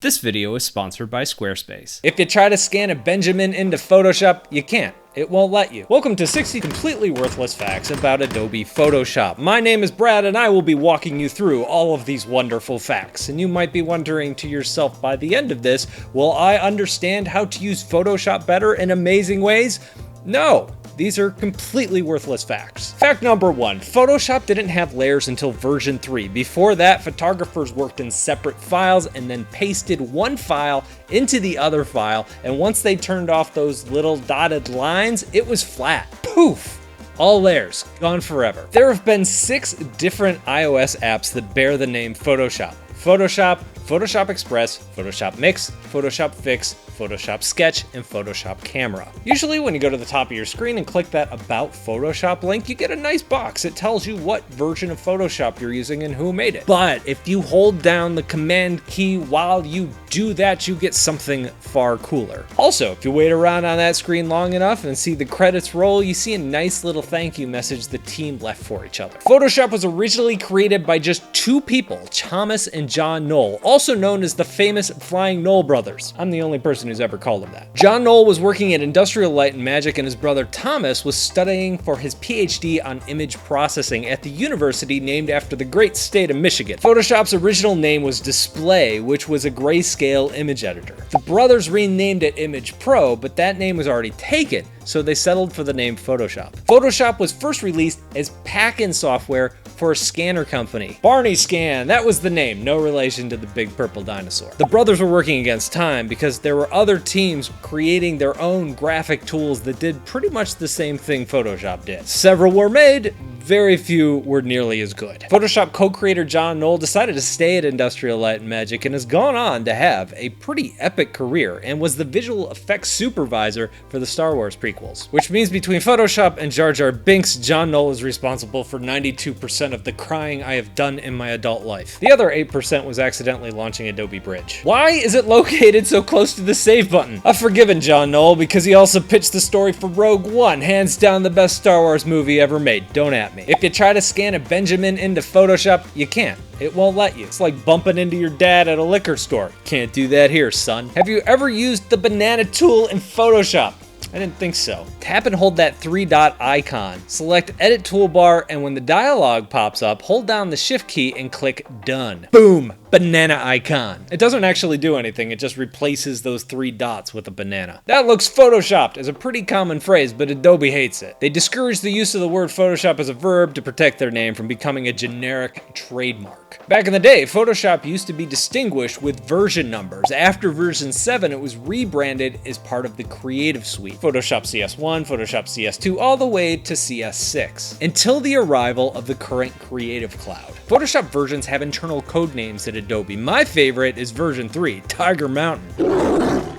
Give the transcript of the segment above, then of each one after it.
This video is sponsored by Squarespace. If you try to scan a Benjamin into Photoshop, you can't. It won't let you. Welcome to 60 completely worthless facts about Adobe Photoshop. My name is Brad and I will be walking you through all of these wonderful facts. And you might be wondering to yourself by the end of this, will I understand how to use Photoshop better in amazing ways? No. These are completely worthless facts. Fact number 1, Photoshop didn't have layers until version 3. Before that, photographers worked in separate files and then pasted one file into the other file, and once they turned off those little dotted lines, it was flat. Poof! All layers, gone forever. There have been 6 different iOS apps that bear the name Photoshop. Photoshop, Photoshop Express, Photoshop Mix, Photoshop Fix, Photoshop Sketch, and Photoshop Camera. Usually when you go to the top of your screen and click that About Photoshop link, you get a nice box. It tells you what version of Photoshop you're using and who made it. But if you hold down the Command key while you do that, you get something far cooler. Also, if you wait around on that screen long enough and see the credits roll, you see a nice little thank you message the team left for each other. Photoshop was originally created by just 2 people, Thomas and John Knoll, also known as the famous Flying Knoll brothers. I'm the only person who's ever called them that. John Knoll was working at Industrial Light and Magic, and his brother Thomas was studying for his PhD on image processing at the university named after the great state of Michigan. Photoshop's original name was Display, which was a grayscale image editor. The brothers renamed it Image Pro, but that name was already taken, so they settled for the name Photoshop. Photoshop was first released as pack-in software for a scanner company. Barney Scan, that was the name, no relation to the big purple dinosaur. The brothers were working against time because there were other teams creating their own graphic tools that did pretty much the same thing Photoshop did. Several were made, very few were nearly as good. Photoshop co-creator John Knoll decided to stay at Industrial Light and Magic and has gone on to have a pretty epic career and was the visual effects supervisor for the Star Wars prequels. Which means between Photoshop and Jar Jar Binks, John Knoll is responsible for 92% of the crying I have done in my adult life. The other 8% was accidentally launching Adobe Bridge. Why is it located so close to the save button? I've forgiven John Knoll because he also pitched the story for Rogue One, hands down the best Star Wars movie ever made. Don't at me. If you try to scan a Benjamin into Photoshop, you can't. It won't let you. It's like bumping into your dad at a liquor store. Can't do that here, son. Have you ever used the banana tool in Photoshop? I didn't think so. Tap and hold that 3-dot icon. Select Edit Toolbar, and when the dialog pops up, hold down the Shift key and click Done. Boom! Banana icon. It doesn't actually do anything, it just replaces those 3 dots with a banana. That looks photoshopped is a pretty common phrase, but Adobe hates it. They discourage the use of the word Photoshop as a verb to protect their name from becoming a generic trademark. Back in the day, Photoshop used to be distinguished with version numbers. After version 7, it was rebranded as part of the Creative Suite. Photoshop CS1, Photoshop CS2, all the way to CS6, until the arrival of the current Creative Cloud. Photoshop versions have internal code names at Adobe. My favorite is version 3, Tiger Mountain.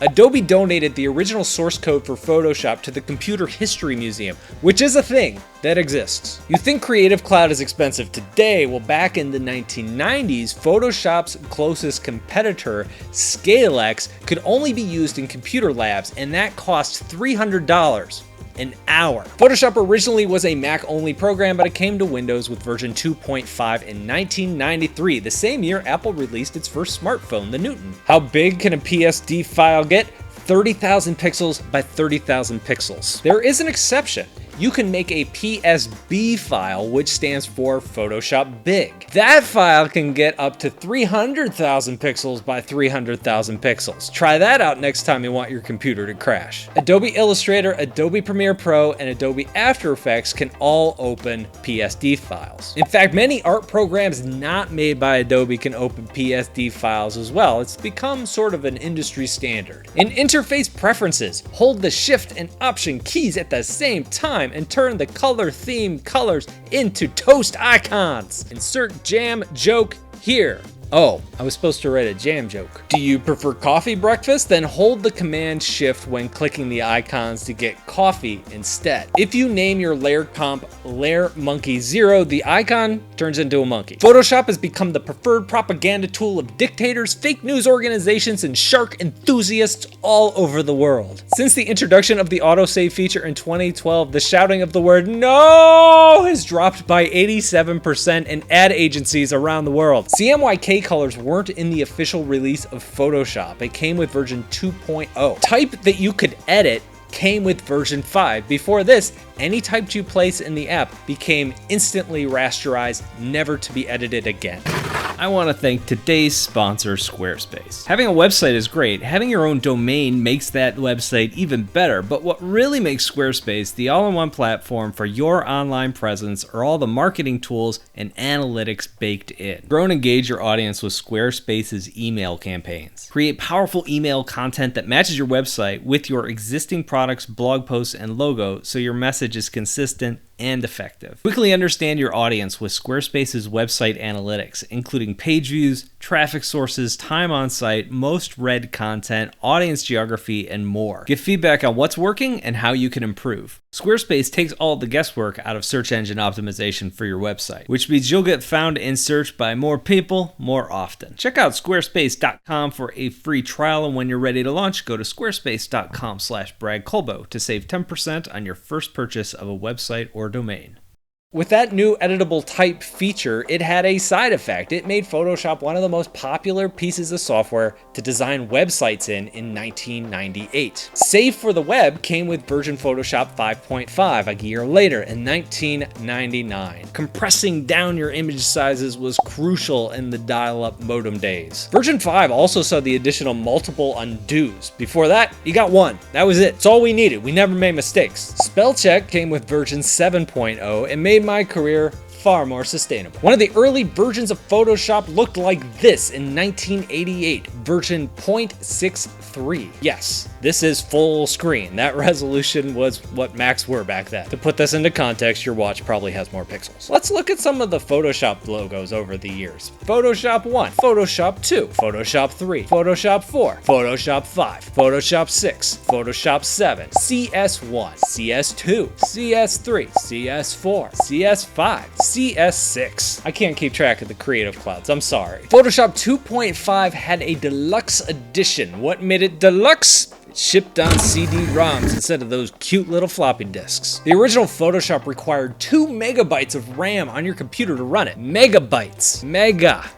Adobe donated the original source code for Photoshop to the Computer History Museum, which is a thing that exists. You think Creative Cloud is expensive today? Well, back in the 1990s, Photoshop's closest competitor, ScaleX, could only be used in computer labs, and that cost $300 an hour. Photoshop originally was a Mac-only program, but it came to Windows with version 2.5 in 1993, the same year Apple released its first smartphone, the Newton. How big can a Psd file get? 30,000 pixels by 30,000 pixels. There is an exception. You can make a PSB file, which stands for Photoshop Big. That file can get up to 300,000 pixels by 300,000 pixels. Try that out next time you want your computer to crash. Adobe Illustrator, Adobe Premiere Pro, and Adobe After Effects can all open PSD files. In fact, many art programs not made by Adobe can open PSD files as well. It's become sort of an industry standard. In interface preferences, hold the Shift and Option keys at the same time and turn the color theme colors into toast icons. Insert jam joke here. Oh, I was supposed to write a jam joke. Do you prefer coffee breakfast? Then hold the Command Shift when clicking the icons to get coffee instead. If you name your layer comp Layer Monkey 0, the icon turns into a monkey. Photoshop has become the preferred propaganda tool of dictators, fake news organizations, and shark enthusiasts all over the world. Since the introduction of the autosave feature in 2012, the shouting of the word "no" has dropped by 87% in ad agencies around the world. CMYK RGBA colors weren't in the official release of Photoshop. It came with version 2.0. Type that you could edit came with version 5. Before this, any type you place in the app became instantly rasterized, never to be edited again. I want to thank today's sponsor, Squarespace. Having a website is great. Having your own domain makes that website even better. But what really makes Squarespace the all-in-one platform for your online presence are all the marketing tools and analytics baked in. Grow and engage your audience with Squarespace's email campaigns. Create powerful email content that matches your website with your existing products, blog posts, and logo so your message is consistent and effective. Quickly understand your audience with Squarespace's website analytics, including page views, traffic sources, time on site, most read content, audience geography, and more. Give feedback on what's working and how you can improve. Squarespace takes all the guesswork out of search engine optimization for your website, which means you'll get found and searched by more people more often. Check out squarespace.com for a free trial, and when you're ready to launch, go to squarespace.com/BradColbo to save 10% on your first purchase of a website or domain. With that new editable type feature, it had a side effect. It made Photoshop one of the most popular pieces of software to design websites in 1998. Save for the Web came with version Photoshop 5.5 a year later in 1999. Compressing down your image sizes was crucial in the dial-up modem days. Version 5 also saw the additional multiple undos. Before that, you got one. That was it. It's all we needed. We never made mistakes. Spell check came with version 7.0 and made my career far more sustainable. One of the early versions of Photoshop looked like this in 1988, version 0.63. Yes, this is full screen. That resolution was what Macs were back then. To put this into context, your watch probably has more pixels. Let's look at some of the Photoshop logos over the years. Photoshop 1, Photoshop 2, Photoshop 3, Photoshop 4, Photoshop 5, Photoshop 6, Photoshop 7, CS1, CS2, CS3, CS4, CS5, CS6. I can't keep track of the Creative Clouds, I'm sorry. Photoshop 2.5 had a deluxe edition. What made it deluxe? It shipped on CD-ROMs instead of those cute little floppy disks. The original Photoshop required 2 megabytes of RAM on your computer to run it. Megabytes. Megabytes.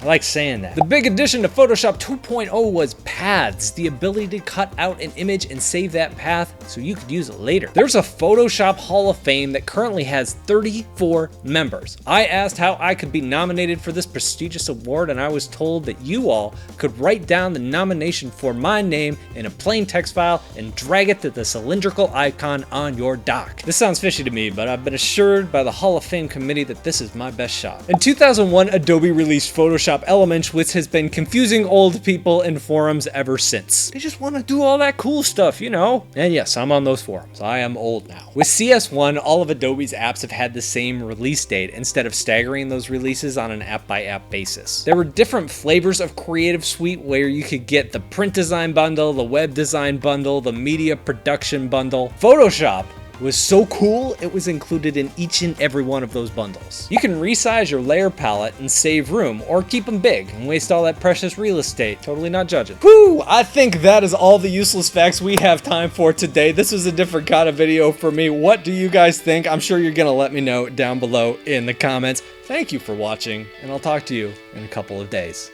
I like saying that. The big addition to Photoshop 2.0 was paths, the ability to cut out an image and save that path so you could use it later. There's a Photoshop Hall of Fame that currently has 34 members. I asked how I could be nominated for this prestigious award, and I was told that you all could write down the nomination for my name in a plain text file and drag it to the cylindrical icon on your dock. This sounds fishy to me, but I've been assured by the Hall of Fame committee that this is my best shot. In 2001, Adobe released Photoshop Elements, which has been confusing old people in forums ever since. They just want to do all that cool stuff, you know? And yes, I'm on those forums. I am old now. With CS1, all of Adobe's apps have had the same release date instead of staggering those releases on an app-by-app basis. There were different flavors of Creative Suite where you could get the print design bundle, the web design bundle, the media production bundle. Photoshop was so cool, it was included in each and every one of those bundles. You can resize your layer palette and save room, or keep them big and waste all that precious real estate. Totally not judging. Whew, I think that is all the useless facts we have time for today. This was a different kind of video for me. What do you guys think? I'm sure you're gonna let me know down below in the comments. Thank you for watching, and I'll talk to you in a couple of days.